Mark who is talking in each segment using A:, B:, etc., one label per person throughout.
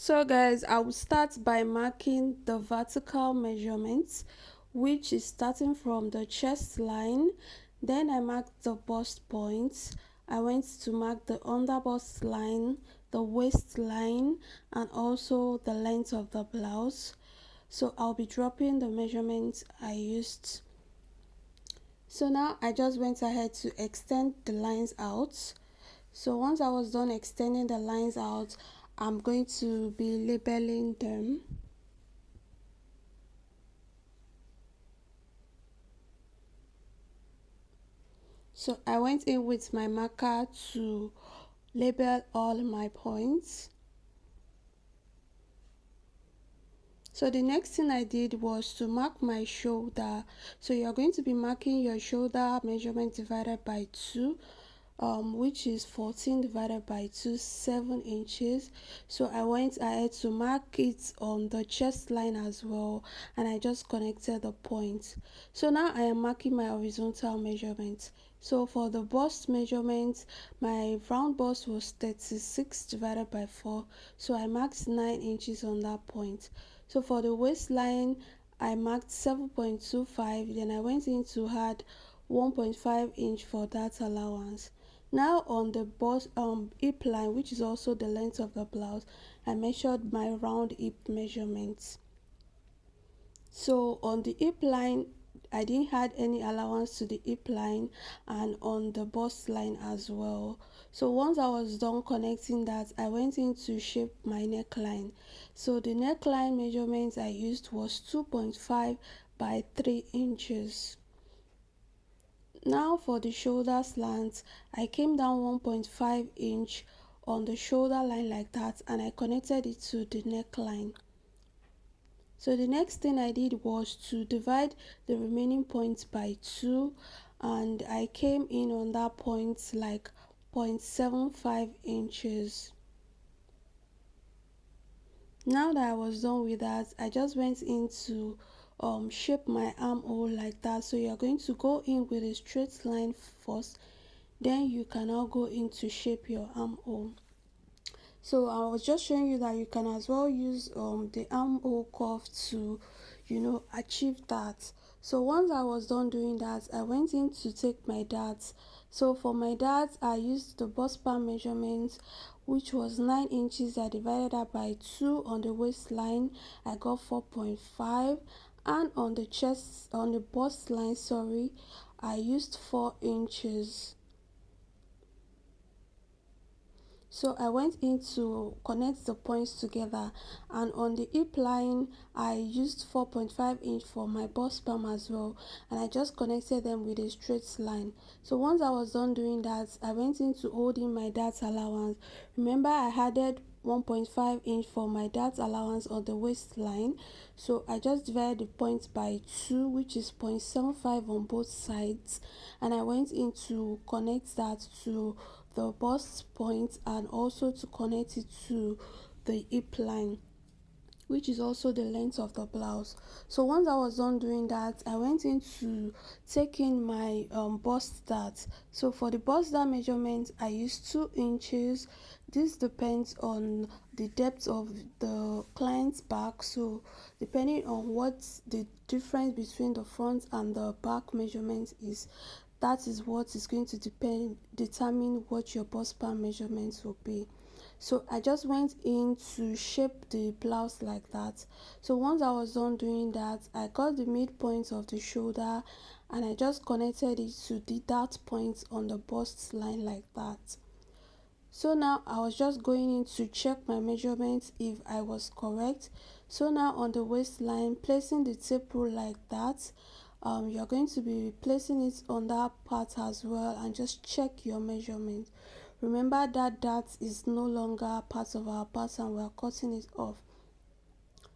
A: So guys, I will start by marking the vertical measurements, which is starting from the chest line. Then I marked the bust points. I went to mark the under bust line, the waistline, and also the length of the blouse. So I'll be dropping the measurements I used. So now I just went ahead to extend the lines out. So once I was done extending the lines out, I'm going to be labeling them. So I went in with my marker to label all my points. So the next thing I did was to mark my shoulder. So you're going to be marking your shoulder measurement divided by 2, which is 14 divided by 2, 7 inches. So I went ahead to mark it on the chest line as well, and I just connected the points. So now I am marking my horizontal measurements. So for the bust measurement, my round bust was 36 divided by 4, so I marked 9 inches on that point. So for the waistline, I marked 7.25, then I went in to add 1.5 inch for that allowance. Now on the bust hip line, which is also the length of the blouse, I measured my round hip measurements. So on the hip line, I didn't add any allowance to the hip line, and on the bust line as well. So once I was done connecting that, I went in to shape my neckline. So the neckline measurements I used was 2.5 by 3 inches. Now for the shoulder slant, I came down 1.5 inch on the shoulder line like that, and I connected it to the neckline. So the next thing I did was to divide the remaining points by 2, and I came in on that point like 0.75 inches. Now that I was done with that, I just went into shape my armhole like that. So you're going to go in with a straight line first, then you can now go in to shape your armhole. So I was just showing you that you can as well use the armhole curve to achieve that. So once I was done doing that, I went in to take my darts. So for my darts, I used the bust bar measurement, which was 9 inches. I divided that by 2. On the waistline, I got 4.5, and on the bust line, sorry, I used 4 inches. So I went in to connect the points together, and on the hip line I used 4.5 inch for my bust palm as well, and I just connected them with a straight line. So once I was done doing that, I went into holding my dart allowance. Remember, I added 1.5 inch for my dart allowance on the waistline, so I just divided the points by 2, which is 0.75 on both sides, and I went in to connect that to the bust point and also to connect it to the hip line, which is also the length of the blouse. So once I was done doing that, I went into taking my bust dart. So for the bust dart measurement, I used 2 inches. This depends on the depth of the client's back, so depending on what the difference between the front and the back measurement is, that is what is going to determine what your bust bar measurements will be. So I just went in to shape the blouse like that. So once I was done doing that, I got the midpoint of the shoulder, and I just connected it to the dart point on the bust line like that. So now I was just going in to check my measurements if I was correct. So now on the waistline, placing the tape rule like that, you're going to be placing it on that part as well, and just check your measurement. Remember that is no longer part of our pattern, we are cutting it off.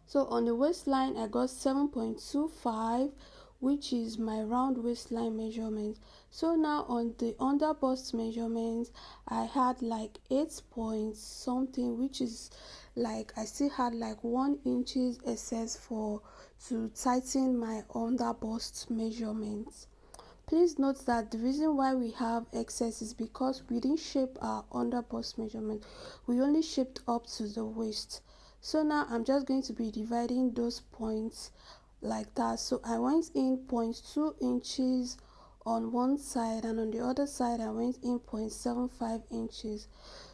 A: So on the waistline, I got 7.25, which is my round waistline measurement. So now on the under bust measurement, I had like 8 point something, which is like I still had like 1 inches excess for to tighten my under bust measurements. Please note that the reason why we have excess is because we didn't shape our under bust measurement. We only shaped up to the waist. So now I'm just going to be dividing those points like that. So I went in 0.2 inches on one side, and on the other side I went in 0.75 inches.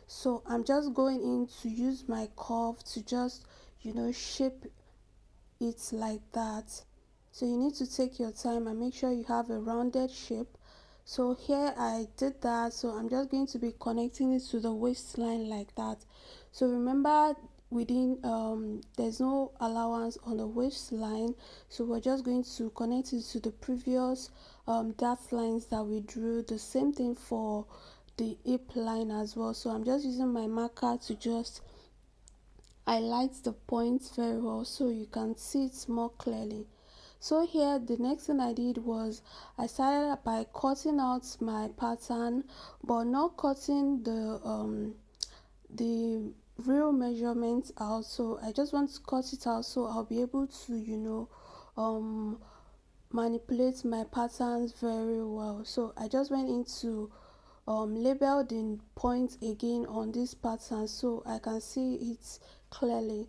A: So I'm just going in to use my curve to just shape it like that. So you need to take your time and make sure you have a rounded shape. So here I did that, so I'm just going to be connecting it to the waistline like that. So remember, within there's no allowance on the waistline, so we're just going to connect it to the previous dot lines that we drew. The same thing for the hip line as well. So I'm just using my marker to just highlight the points very well so you can see it more clearly. So here the next thing I did was I started by cutting out my pattern, but not cutting the real measurements out. So I just want to cut it out so I'll be able to um manipulate my patterns very well. So I just went into label the points again on this pattern so I can see it clearly.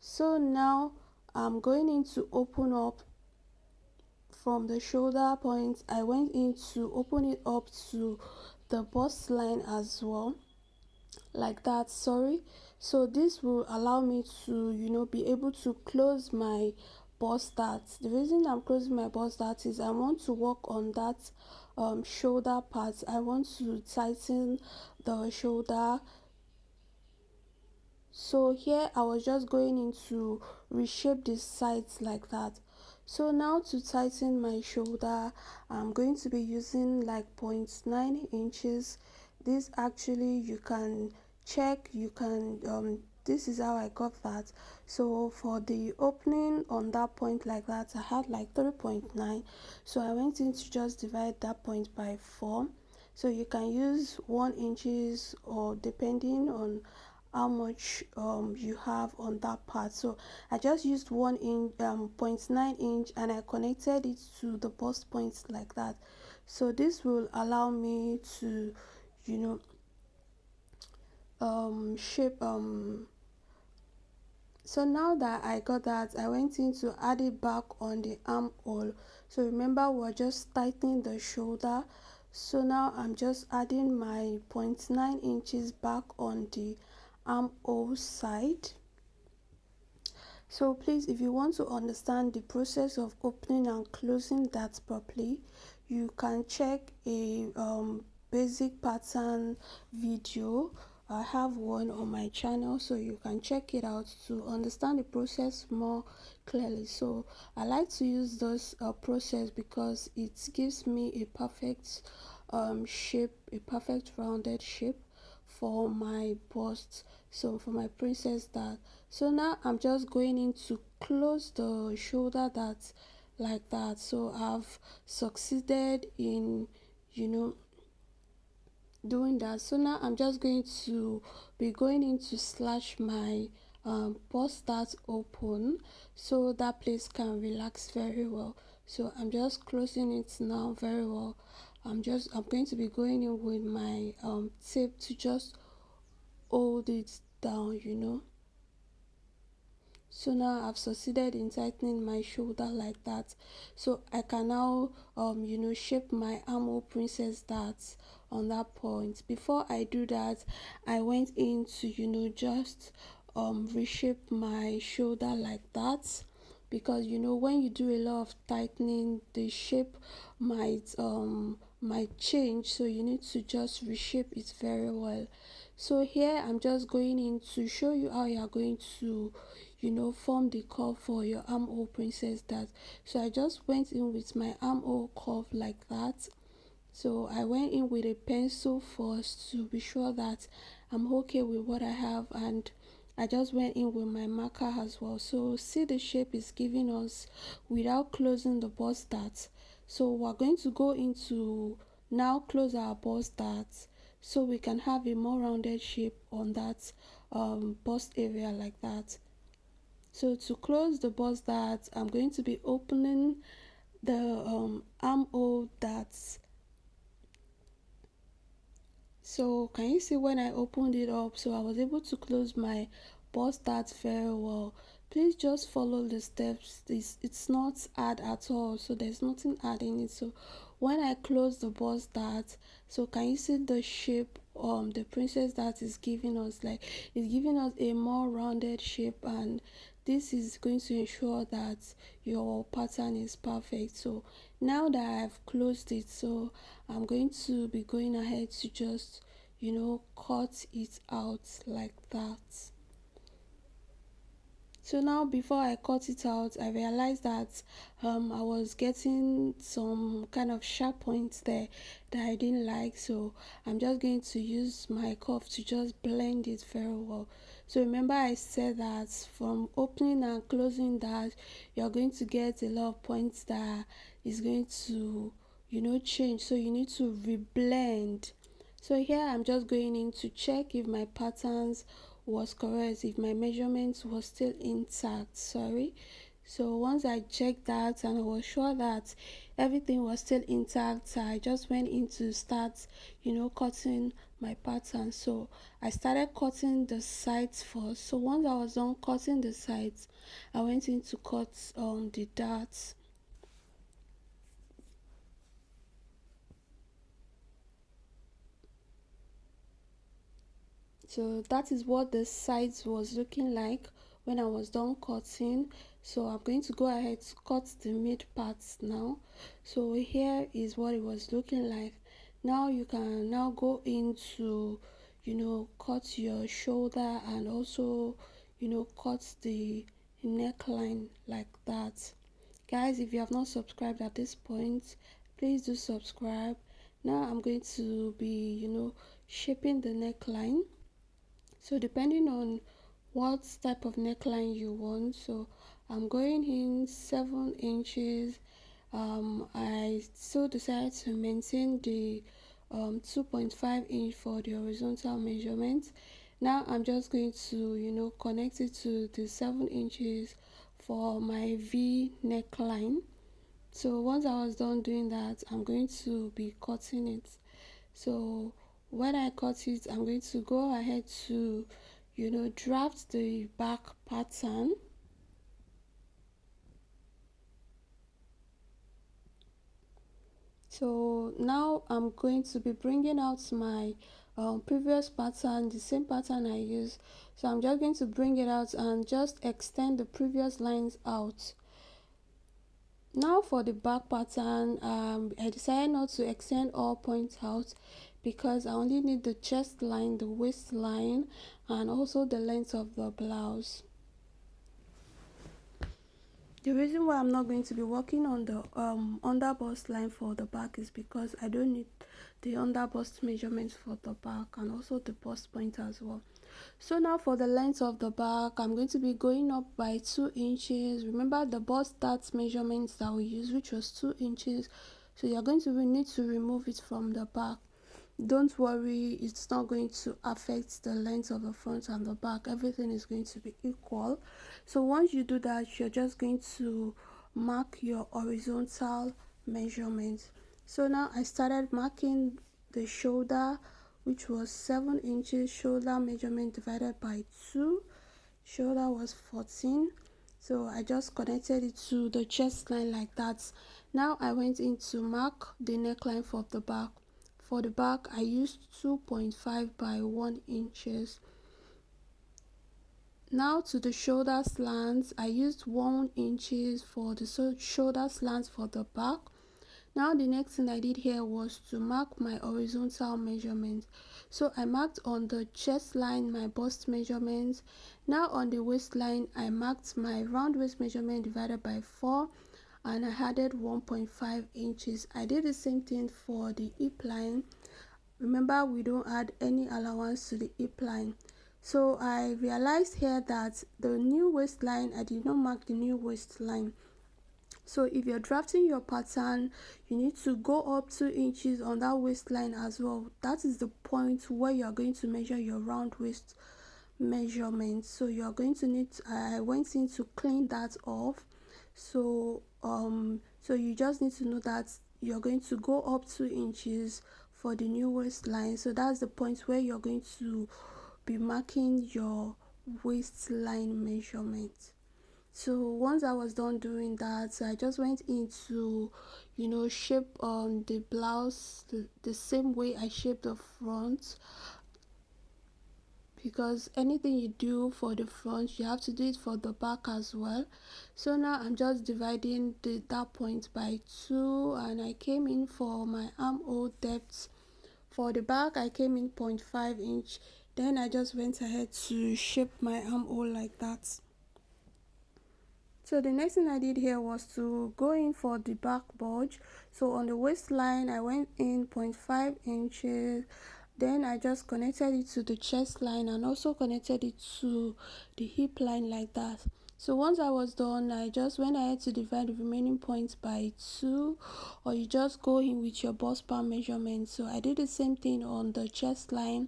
A: So now I'm going in to open up from the shoulder point. I went in to open it up to the bust line as well, like that, sorry. So this will allow me to be able to close my bust dart. The reason I'm closing my bust dart is I want to work on that shoulder part. I want to tighten the shoulder. So here I was just going into reshape the sides like that. So now to tighten my shoulder, I'm going to be using like 0.9 inches. This actually you can check, you can this is how I got that. So for the opening on that point like that, I had like 3.9, so I went in to just divide that point by 4. So you can use 1 inches, or depending on how much you have on that part. So I just used 0.9 inch and I connected it to the bust points like that. So this will allow me to you know shape so now that I got that, I went in to add it back on the armhole. So remember, we're just tightening the shoulder. So now I'm just adding my 0.9 inches back on the armhole side. So please, if you want to understand the process of opening and closing that properly, you can check a basic pattern video. I have one on my channel, so you can check it out to understand the process more clearly. So I like to use this process because it gives me a perfect shape, a perfect rounded shape for my bust, so for my princess dart. So now I'm just going in to close the shoulder dart like that. So I've succeeded in doing that. So now I'm just going to be going in to slash my bust dart open so that place can relax very well. So I'm just closing it now very well. I'm going to be going in with my tape to just hold it down. So now I've succeeded in tightening my shoulder like that. So I can now shape my armhole princess darts on that point. Before I do that, I went in to just reshape my shoulder like that, because when you do a lot of tightening, the shape might change, so you need to just reshape it very well. So here I'm just going in to show you how you are going to form the curve for your armhole princess dart. So I just went in with my armhole curve like that. So I went in with a pencil first to be sure that I'm okay with what I have, and I just went in with my marker as well. So see, the shape is giving us without closing the bust dart. So we're going to go into now close our bust dart so we can have a more rounded shape on that bust area like that. So to close the bust dart, I'm going to be opening the armhole darts. So can you see when I opened it up? So I was able to close my bust that very well. Please just follow the steps. It's not hard at all, so there's nothing hard in it. So when I close the bust dart, so can you see the shape the princess that is giving us, like it's giving us a more rounded shape, and this is going to ensure that your pattern is perfect. So now that I've closed it, so I'm going to be going ahead to just cut it out like that. So now before I cut it out, I realized that I was getting some kind of sharp points there that I didn't like. So I'm just going to use my cuff to just blend it very well. So remember I said that from opening and closing that you're going to get a lot of points that is going to change. So you need to reblend. So here I'm just going in to check if my patterns was correct, if my measurements was still intact. Sorry. So once I checked that and I was sure that everything was still intact, I just went in to start cutting my pattern. So I started cutting the sides first. So once I was done cutting the sides, I went in to cut the darts. So that is what the sides was looking like when I was done cutting. So I'm going to go ahead to cut the mid parts now. So here is what it was looking like. Now you can now go into cut your shoulder, and also cut the neckline like that. Guys, if you have not subscribed at this point, please do subscribe. Now I'm going to be shaping the neckline. So depending on what type of neckline you want, so I'm going in 7 inches. I still decided to maintain the 2.5 inch for the horizontal measurement. Now I'm just going to connect it to the 7 inches for my V neckline. So once I was done doing that, I'm going to be cutting it. So when I cut it, I'm going to go ahead to draft the back pattern. So now I'm going to be bringing out my previous pattern, the same pattern I used. So I'm just going to bring it out and just extend the previous lines out. Now for the back pattern, I decided not to extend all points out because I only need the chest line, the waist line, and also the length of the blouse. The reason why I'm not going to be working on the under bust line for the back is because I don't need the under bust measurements for the back, and also the bust point as well. So now for the length of the back, I'm going to be going up by 2 inches. Remember the bust dart measurements that we used, which was 2 inches. So you're going to need to remove it from the back. Don't worry, it's not going to affect the length of the front and the back. Everything is going to be equal. So once you do that, you're just going to mark your horizontal measurements. So now I started marking the shoulder, which was 7 inches. Shoulder measurement divided by 2. Shoulder was 14. So I just connected it to the chest line like that. Now I went in to mark the neckline for the back. For the back, I used 2.5 by 1 inches. Now to the shoulder slants, I used 1 inches for the shoulder slants for the back. Now the next thing I did here was to mark my horizontal measurement. So I marked on the chest line my bust measurement. Now on the waistline, I marked my round waist measurement divided by 4, and I added 1.5 inches. I did the same thing for the hip line. Remember, we don't add any allowance to the hip line. So I realized here that the new waistline, I did not mark the new waistline. So if you're drafting your pattern, you need to go up 2 inches on that waistline as well. That is the point where you're going to measure your round waist measurement. So you're going to need I went in to clean that off. So so you just need to know that you're going to go up 2 inches for the new waistline. So that's the point where you're going to be marking your waistline measurement. So once I was done doing that, I just went into, shape on the blouse the same way I shaped the front, because anything you do for the front you have to do it for the back as well. So now I'm just dividing that point by 2, and I came in for my armhole depth. For the back I came in 0.5 inch. Then I just went ahead to shape my armhole like that. So the next thing I did here was to go in for the back bulge. So on the waistline I went in 0.5 inches. Then I just connected it to the chest line and also connected it to the hip line like that. So once I was done, I just went ahead to divide the remaining points by 2, or you just go in with your bust bar measurement. So I did the same thing on the chest line,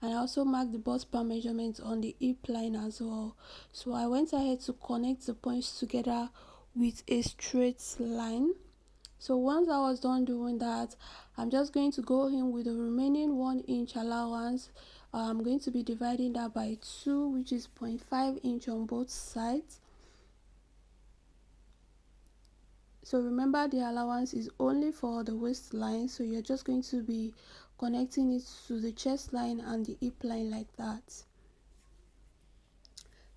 A: and I also marked the bust bar measurement on the hip line as well. So I went ahead to connect the points together with a straight line. So once I was done doing that, I'm just going to go in with the remaining 1 inch allowance. I'm going to be dividing that by 2, which is 0.5 inch on both sides. So remember, the allowance is only for the waistline, so you're just going to be connecting it to the chest line and the hip line like that.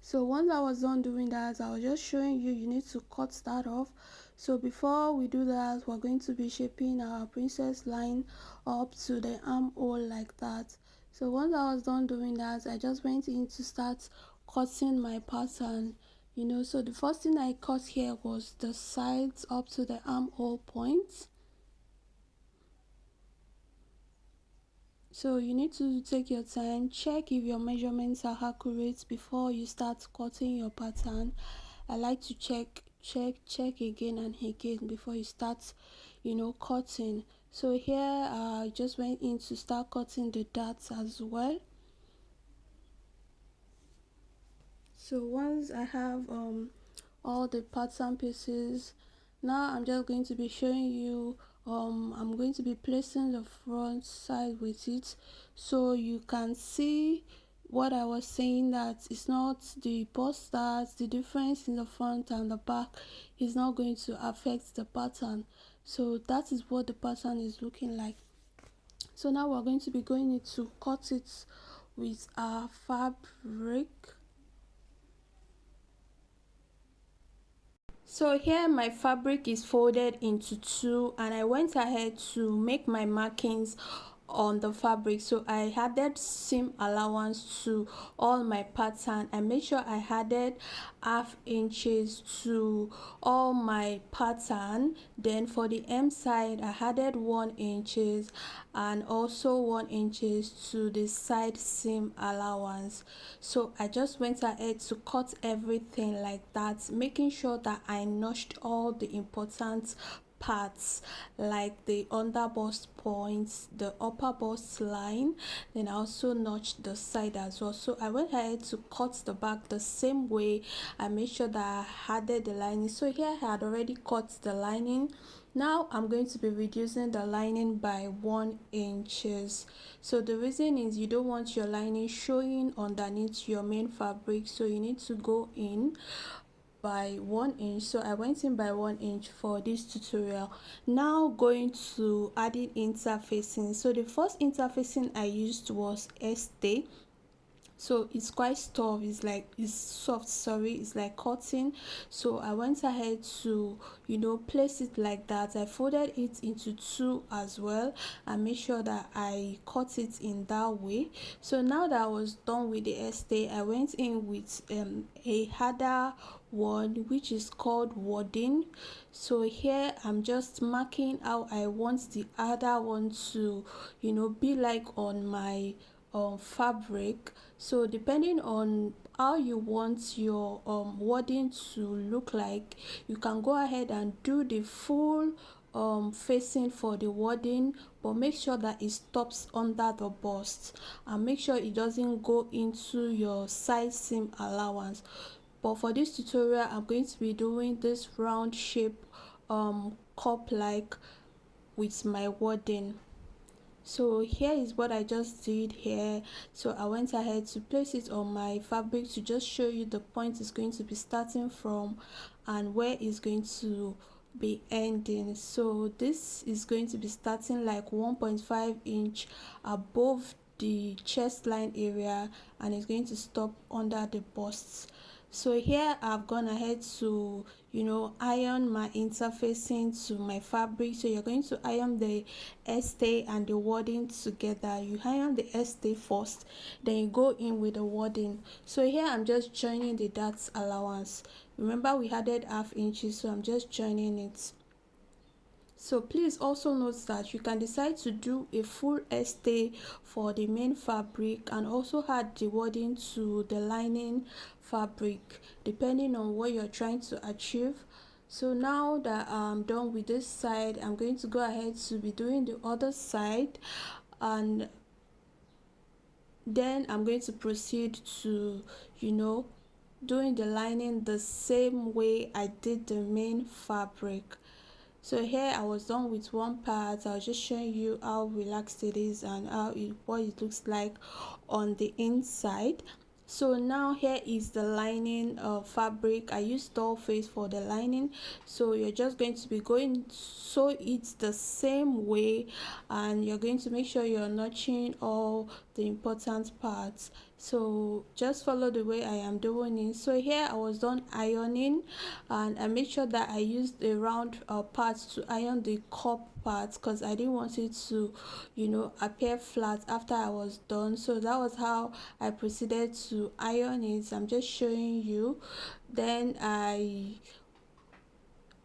A: So once I was done doing that, I was just showing you need to cut that off. So before we do that, we're going to be shaping our princess line up to the armhole like that. So once I was done doing that, I just went in to start cutting my pattern. So the first thing I cut here was the sides up to the armhole point. So you need to take your time, check if your measurements are accurate before you start cutting your pattern. I like to check again and again before you start cutting. So here I just went in to start cutting the darts as well. So once I have all the pattern pieces, now I'm just going to be showing you, I'm going to be placing the front side with it, so you can see what I was saying, that it's not the busters, the difference in the front and the back is not going to affect the pattern. So that is what the pattern is looking like. So now we're going to be going to cut it with our fabric. So here my fabric is folded into 2, and I went ahead to make my markings on the fabric. So I added seam allowance to all my pattern. I made sure I added ½ inches to all my pattern. Then for the hem side I added 1 inches and also 1 inches to the side seam allowance. So I just went ahead to cut everything like that, making sure that I notched all the important parts, like the under bust points, the upper bust line. Then I also notched the side as well. So I went ahead to cut the back the same way. I made sure that I added the lining. So here I had already cut the lining. Now I'm going to be reducing the lining by 1 inches. So the reason is you don't want your lining showing underneath your main fabric, so you need to go in by 1 inch. So I went in by 1 inch for this tutorial. Now going to adding interfacing. So the first interfacing I used was stay. So it's quite tough, it's soft, sorry, it's like cotton. So I went ahead to place it like that. I folded it into 2 as well and made sure that I cut it in that way. So now that I was done with the stay, I went in with a harder one, which is called wadding. So here I'm just marking how I want the other one to be like on my fabric. So depending on how you want your wording to look like, you can go ahead and do the full facing for the wording, but make sure that it stops under the bust and make sure it doesn't go into your side seam allowance. But for this tutorial I'm going to be doing this round shape cup like with my wording. So here is what I just did here. So I went ahead to place it on my fabric to just show you the point it's going to be starting from and where it's going to be ending. So this is going to be starting like 1.5 inch above the chest line area, and it's going to stop under the bust. So here I've gone ahead to iron my interfacing to my fabric. So you're going to iron the stay and the wording together. You iron the stay first, then you go in with the wording. So here I'm just joining the dart allowance. Remember we added half inches, so I'm just joining it. So please also note that you can decide to do a full stay for the main fabric and also add the wording to the lining fabric depending on what you're trying to achieve. So now that I'm done with this side, I'm going to go ahead to be doing the other side, and then I'm going to proceed to doing the lining the same way I did the main fabric. So here I was done with one part. I was just showing you how relaxed it is and what it looks like on the inside. So now here is the lining fabric. I used doll face for the lining, so you're just going to be going sew it the same way, and you're going to make sure you're notching all the important parts. So just follow the way I am doing it. So here I was done ironing, and I made sure that I used a round part to iron the cup part because I didn't want it to appear flat after I was done. So that was how I proceeded to iron it. I'm just showing you. Then I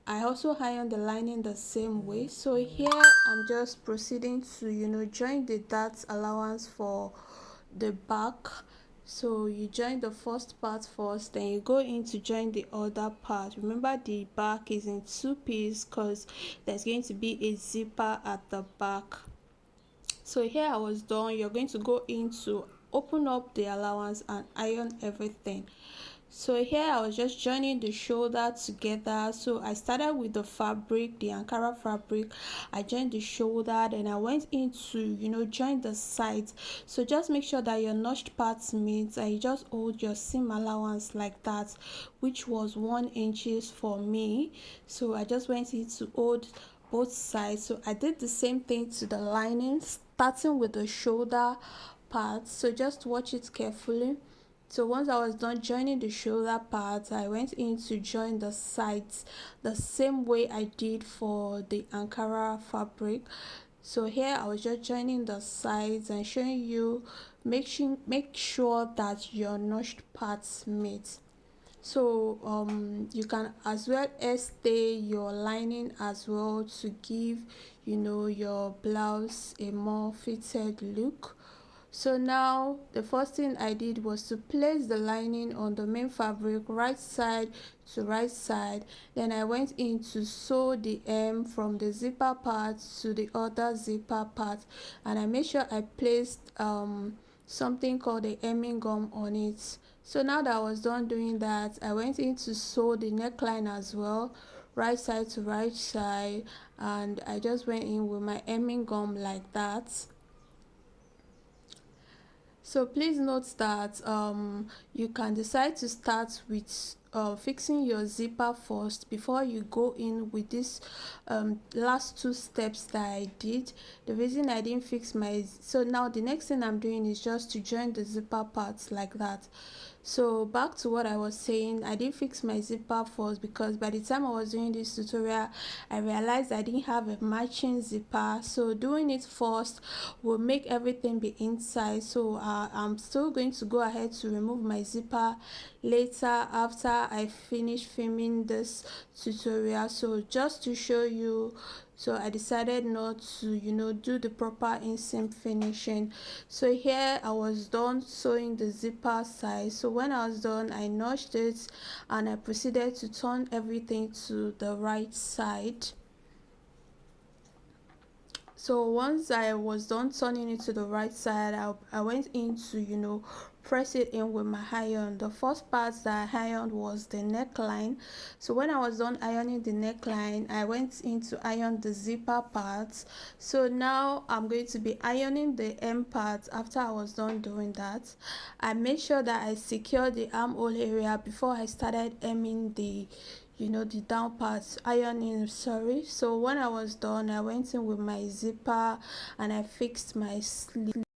A: also iron the lining the same way. So here I'm just proceeding to join the dart allowance for the back. So you join the first part first, then you go in to join the other part. Remember the back is in two pieces because there's going to be a zipper at the back. So here I was done. You're going to go in to open up the allowance and iron everything. So here I was just joining the shoulder together. So I started with the fabric, the Ankara fabric. I joined the shoulder, then I went into join the sides. So just make sure that your notched parts meet, and you just hold your seam allowance like that, which was 1 inches for me. So I just went in to hold both sides. So I did the same thing to the lining, starting with the shoulder part. So just watch it carefully. So once I was done joining the shoulder part, I went in to join the sides the same way I did for the Ankara fabric. So here I was just joining the sides and showing you, make sure that your notched parts meet. So you can as well stay your lining as well to give your blouse a more fitted look. So now the first thing I did was to place the lining on the main fabric, right side to right side. Then I went in to sew the hem from the zipper part to the other zipper part, and I made sure I placed something called the hemming gum on it. So now that I was done doing that, I went in to sew the neckline as well, right side to right side, and I just went in with my hemming gum like that. So please note that you can decide to start with fixing your zipper first before you go in with this last two steps that I did. The reason I didn't fix so now the next thing I'm doing is just to join the zipper parts like that. So back to what I was saying, I didn't fix my zipper first because by the time I was doing this tutorial, I realized I didn't have a matching zipper. So doing it first will make everything be inside. So I'm still going to go ahead to remove my zipper later after I finish filming this tutorial. So just to show you, so I decided not to do the proper inseam finishing. So here I was done sewing the zipper side. So when I was done, I notched it and I proceeded to turn everything to the right side. So once I was done turning it to the right side, I went in to press it in with my iron. The first part that I ironed was the neckline. So when I was done ironing the neckline, I went in to iron the zipper parts. So now I'm going to be ironing the hem part. After I was done doing that, I made sure that I secured the armhole area before I started hemming the the down parts, ironing, sorry. So when I was done, I went in with my zipper and I fixed my sleeve.